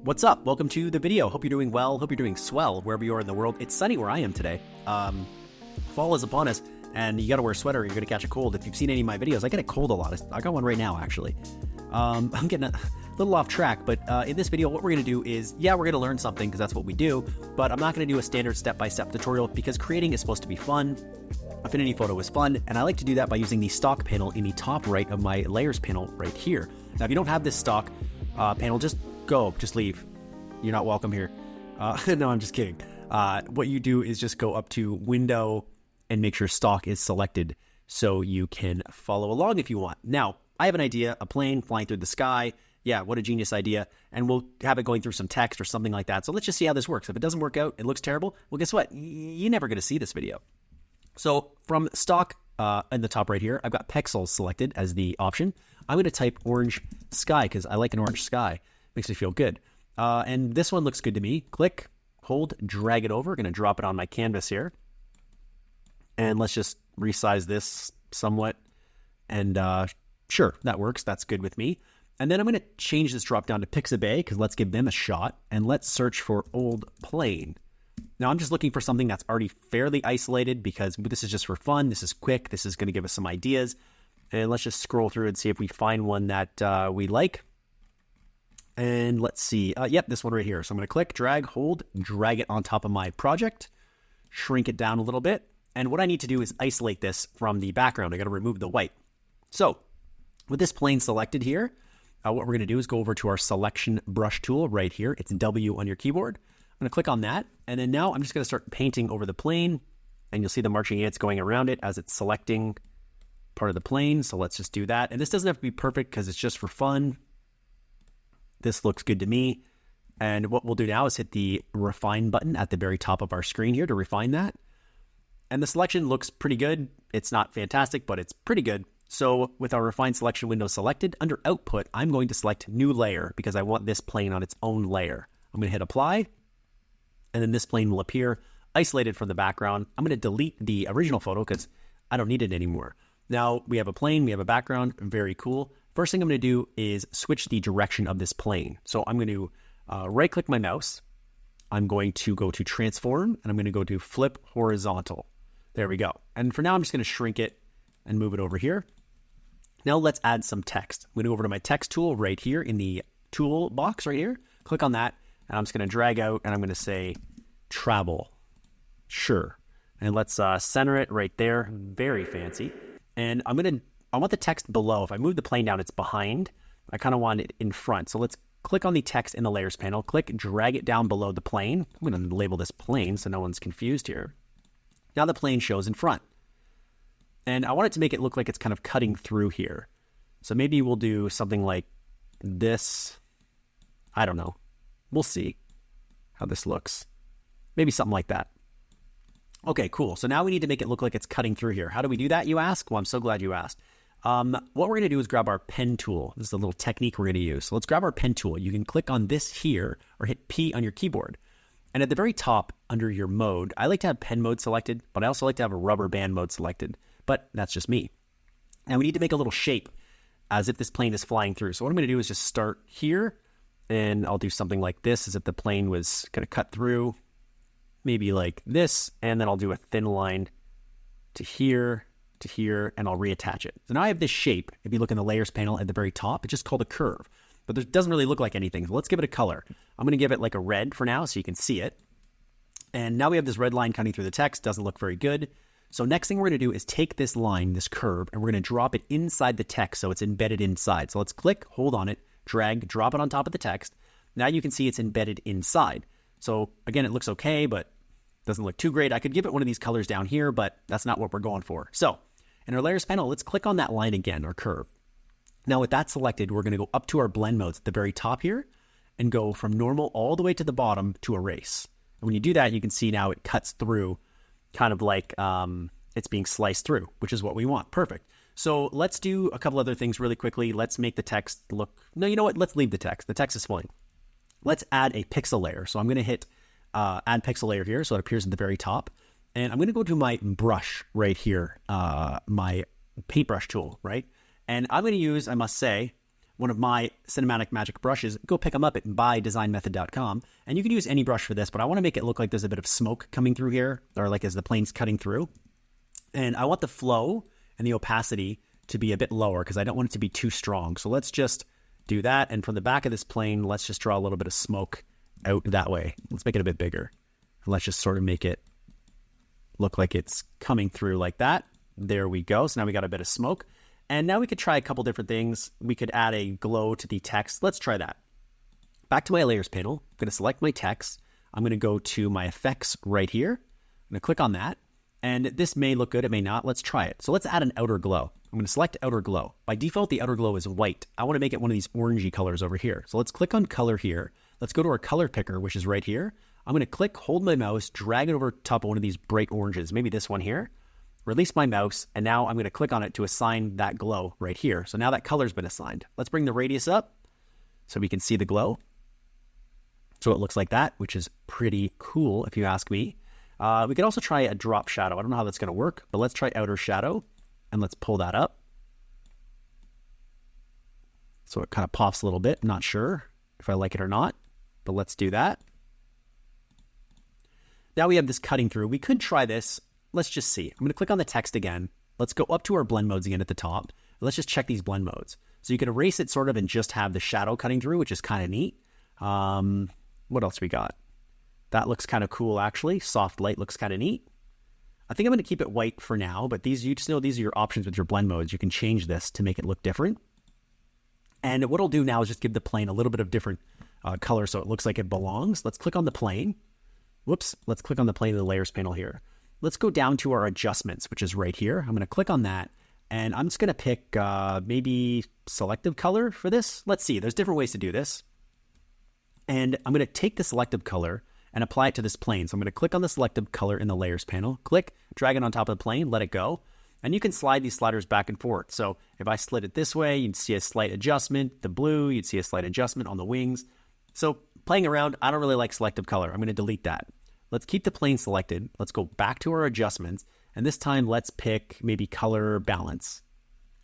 What's up? Welcome to the video. Hope you're doing well. Hope you're doing swell wherever you are in the world. It's sunny where I am today. Fall is upon us, and you got to wear a sweater or you're going to catch a cold. If you've seen any of my videos, I get a cold a lot. I got one right now, actually. I'm getting a little off track, but in this video, what we're going to do is, we're going to learn something because that's what we do, but I'm not going to do a standard step-by-step tutorial because creating is supposed to be fun. Affinity Photo is fun, and I like to do that by using the stock panel in the top right of my layers panel right here. Now, if you don't have this stock panel, just leave. You're not welcome here. No, I'm just kidding. What you do is just go up to Window and make sure stock is selected so you can follow along if you want. Now, I have an idea, a plane flying through the sky. Yeah, what a genius idea. And we'll have it going through some text or something like that. So let's just see how this works. If it doesn't work out, it looks terrible. Well, guess what? You're never going to see this video. So from stock in the top right here, I've got pixels selected as the option. I'm going to type orange sky because I like an orange sky. Makes me feel good. And this one looks good to me. Click, hold, drag it over. Going to drop it on my canvas here. And let's just resize this somewhat. And sure, that works. That's good with me. And then I'm going to change this drop down to Pixabay because let's give them a shot. And let's search for old plane. Now, I'm just looking for something that's already fairly isolated because this is just for fun. This is quick. This is going to give us some ideas. And let's just scroll through and see if we find one that we like. And let's see. Yep, this one right here. So I'm going to click, drag, hold, drag it on top of my project, shrink it down a little bit. And what I need to do is isolate this from the background. I got to remove the white. So with this plane selected here, what we're going to do is go over to our selection brush tool right here. It's W on your keyboard. I'm going to click on that. And then now I'm just going to start painting over the plane. And you'll see the marching ants going around it as it's selecting part of the plane. So let's just do that. And this doesn't have to be perfect because it's just for fun. This looks good to me. And what we'll do now is hit the refine button at the very top of our screen here to refine that. And the selection looks pretty good. It's not fantastic, but it's pretty good. So with our refine selection window selected, under output, I'm going to select new layer because I want this plane on its own layer. I'm going to hit apply. And then this plane will appear isolated from the background. I'm going to delete the original photo because I don't need it anymore. Now we have a plane, we have a background, very cool. First thing I'm going to do is switch the direction of this plane. So I'm going to right click my mouse. I'm going to go to transform and I'm going to go to flip horizontal. There we go. And for now, I'm just going to shrink it and move it over here. Now let's add some text. I'm going to go over to my text tool right here in the tool box right here. Click on that. And I'm just going to drag out and I'm going to say travel. Sure. And let's center it right there. Very fancy. And I want the text below. If I move the plane down, it's behind. I kind of want it in front. So let's click on the text in the layers panel. Click, drag it down below the plane. I'm going to label this plane so no one's confused here. Now the plane shows in front. And I want it to make it look like it's kind of cutting through here. So maybe we'll do something like this. I don't know. We'll see how this looks. Maybe something like that. Okay, cool. So now we need to make it look like it's cutting through here. How do we do that, you ask? Well, I'm so glad you asked. What we're going to do is grab our pen tool. This is a little technique we're going to use. So let's grab our pen tool. You can click on this here or hit P on your keyboard. And at the very top under your mode, I like to have pen mode selected, but I also like to have a rubber band mode selected. But that's just me. Now we need to make a little shape as if this plane is flying through. So what I'm going to do is just start here. And I'll do something like this as if the plane was going to cut through. Maybe like this. And then I'll do a thin line to here, and I'll reattach it. So now I have this shape. If you look in the layers panel at the very top, it's just called a curve. But it doesn't really look like anything. So let's give it a color. I'm going to give it like a red for now so you can see it. And now we have this red line cutting through the text. Doesn't look very good. So next thing we're going to do is take this line, this curve, and we're going to drop it inside the text so it's embedded inside. So let's click, hold on it, drag, drop it on top of the text. Now you can see it's embedded inside. So again, it looks okay, but doesn't look too great. I could give it one of these colors down here, but that's not what we're going for. So in our layers panel, let's click on that line again, our curve. Now with that selected, we're going to go up to our blend modes at the very top here and go from normal all the way to the bottom to erase. And when you do that, you can see now it cuts through kind of like it's being sliced through, which is what we want. Perfect. So let's do a couple other things really quickly. Let's make the text look, no, you know what? Let's leave the text. The text is fine. Let's add a pixel layer. So I'm going to hit add pixel layer here so it appears at the very top. And I'm going to go to my brush right here, my paintbrush tool, right? And I'm going to use, I must say, one of my cinematic magic brushes, go pick them up at buydesignmethod.com. And you can use any brush for this, but I want to make it look like there's a bit of smoke coming through here, or like as the plane's cutting through. And I want the flow and the opacity to be a bit lower because I don't want it to be too strong. So let's just do that. And from the back of this plane, let's just draw a little bit of smoke out that way. Let's make it a bit bigger. And let's just sort of make it look like it's coming through like that. There we go. So now we got a bit of smoke. And now we could try a couple different things. We could add a glow to the text. Let's try that. Back to my layers panel. I'm going to select my text. I'm going to go to my effects right here. I'm going to click on that. And this may look good. It may not. Let's try it. So let's add an outer glow. I'm going to select outer glow. By default, the outer glow is white. I want to make it one of these orangey colors over here. So let's click on color here. Let's go to our color picker, which is right here. I'm going to click, hold my mouse, drag it over top of one of these bright oranges, maybe this one here. Release my mouse, and now I'm going to click on it to assign that glow right here. So now that color's been assigned. Let's bring the radius up so we can see the glow. So it looks like that, which is pretty cool if you ask me. We could also try a drop shadow. I don't know how that's going to work, but let's try outer shadow, and let's pull that up. So it kind of pops a little bit. Not sure if I like it or not, but let's do that. Now we have this cutting through. We could try this. Let's just see. I'm going to click on the text again. Let's go up to our blend modes again at the top. Let's just check these blend modes. So you can erase it sort of and just have the shadow cutting through, which is kind of neat. What else we got? That looks kind of cool, actually. Soft light looks kind of neat. I think I'm going to keep it white for now, but you just know these are your options with your blend modes. You can change this to make it look different. And what I'll do now is just give the plane a little bit of different color so it looks like it belongs. Let's click on the plane. Whoops. Let's click on the plane of the layers panel here. Let's go down to our adjustments, which is right here. I'm going to click on that, and I'm just going to pick maybe selective color for this. Let's see. There's different ways to do this. And I'm going to take the selective color and apply it to this plane. So I'm going to click on the selective color in the layers panel, click, drag it on top of the plane, let it go. And you can slide these sliders back and forth. So if I slid it this way, you'd see a slight adjustment. The blue, you'd see a slight adjustment on the wings. So playing around, I don't really like selective color. I'm going to delete that. Let's keep the plane selected. Let's go back to our adjustments. And this time, let's pick maybe color balance.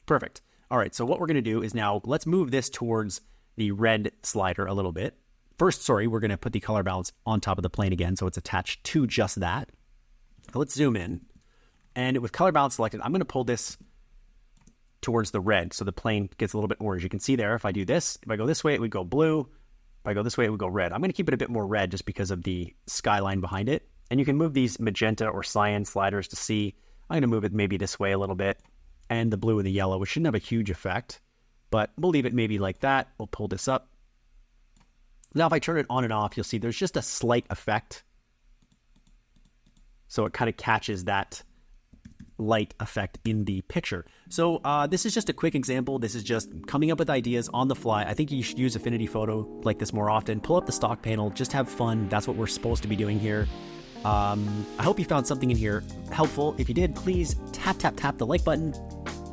Perfect. All right, so what we're going to do is now let's move this towards the red slider a little bit. First, we're going to put the color balance on top of the plane again, so it's attached to just that. Let's zoom in. And with color balance selected, I'm going to pull this towards the red, so the plane gets a little bit orange. You can see there, if I do this, if I go this way, it would go blue. If I go this way, it would go red. I'm going to keep it a bit more red just because of the skyline behind it. And you can move these magenta or cyan sliders to see. I'm going to move it maybe this way a little bit. And the blue and the yellow, which shouldn't have a huge effect. But we'll leave it maybe like that. We'll pull this up. Now, if I turn it on and off, you'll see there's just a slight effect. So it kind of catches that light effect in the picture. So this is just a quick example. This is just coming up with ideas on the fly. I think you should use Affinity Photo like this more often. Pull up the stock panel, just have fun. That's what we're supposed to be doing here. I hope you found something in here helpful. If you did, please tap the like button.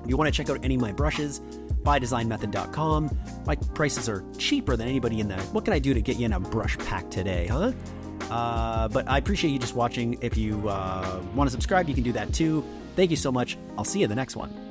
If you want to check out any of my brushes, buydesignmethod.com. My prices are cheaper than anybody in the... What can I do to get you in a brush pack today, huh? But I appreciate you just watching. If you want to subscribe, you can do that too. Thank you so much. I'll see you in the next one.